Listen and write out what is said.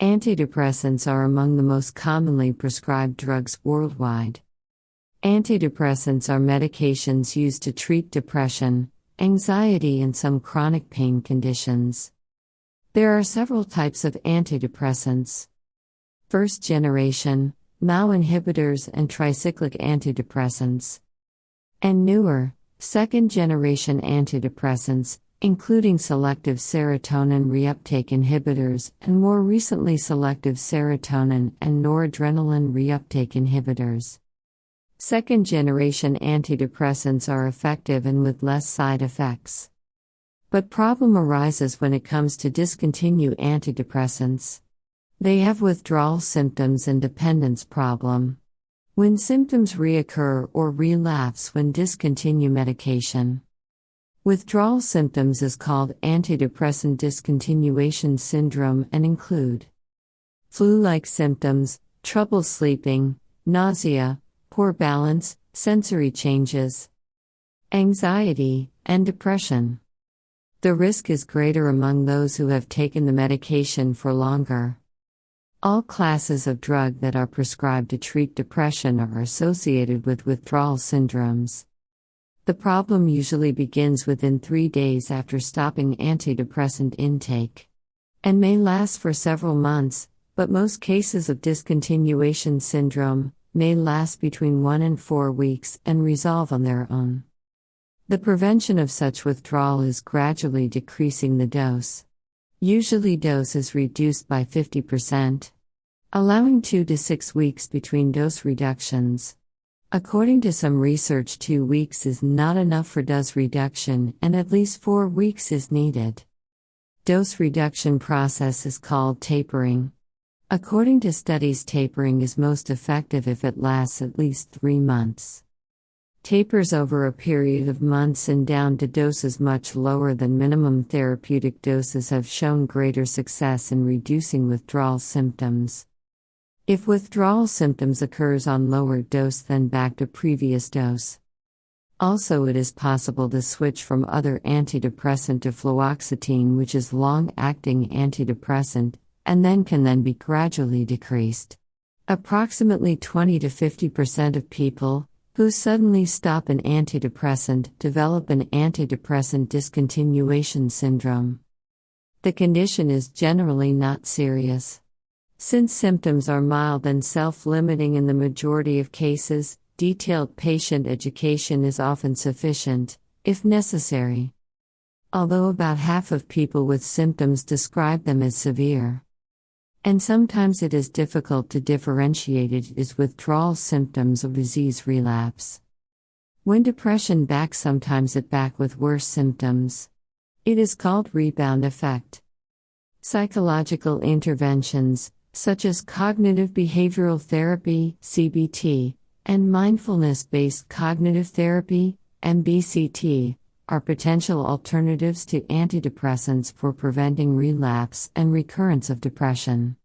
Antidepressants are among the most commonly prescribed drugs worldwide. Antidepressants are medications used to treat depression, anxiety, and some chronic pain conditions. There are several types of antidepressants. First generation, MAO inhibitors and tricyclic antidepressants. And newer, second generation antidepressants, including selective serotonin reuptake inhibitors and more recently selective serotonin and noradrenaline reuptake inhibitors. Second generation antidepressants are effective and with less side effects. But problem arises when it comes to discontinue antidepressants. They have withdrawal symptoms and dependence problem. When symptoms reoccur or relapse when discontinue medication. Withdrawal symptoms is called Antidepressant Discontinuation Syndrome and include flu-like symptoms, trouble sleeping, nausea, poor balance, sensory changes, anxiety, and depression. The risk is greater among those who have taken the medication for longer. All classes of drug that are prescribed to treat depression are associated with withdrawal syndromes. The problem usually begins within 3 days after stopping antidepressant intake, and may last for several months, but most cases of discontinuation syndrome may last between 1 and 4 weeks and resolve on their own. The prevention of such withdrawal is gradually decreasing the dose. Usually dose is reduced by 50%, allowing 2 to 6 weeks between dose reductions. According to some research, 2 weeks is not enough for dose reduction and at least 4 weeks is needed. Dose reduction process is called tapering. According to studies, tapering is most effective if it lasts at least 3 months. Tapers over a period of months and down to doses much lower than minimum therapeutic doses have shown greater success in reducing withdrawal symptoms. If withdrawal symptoms occurs on lower dose, then back to previous dose. Also, it is possible to switch from other antidepressant to fluoxetine, which is long-acting antidepressant, and then can be gradually decreased. Approximately 20 to 50% of people who suddenly stop an antidepressant develop an antidepressant discontinuation syndrome. The condition is generally not serious. Since symptoms are mild and self-limiting in the majority of cases, detailed patient education is often sufficient, if necessary. Although about half of people with symptoms describe them as severe. And sometimes it is difficult to differentiate it as withdrawal symptoms or disease relapse. When depression backs, sometimes it back with worse symptoms. It is called rebound effect. Psychological interventions, such as cognitive behavioral therapy, CBT, and mindfulness-based cognitive therapy, MBCT, are potential alternatives to antidepressants for preventing relapse and recurrence of depression.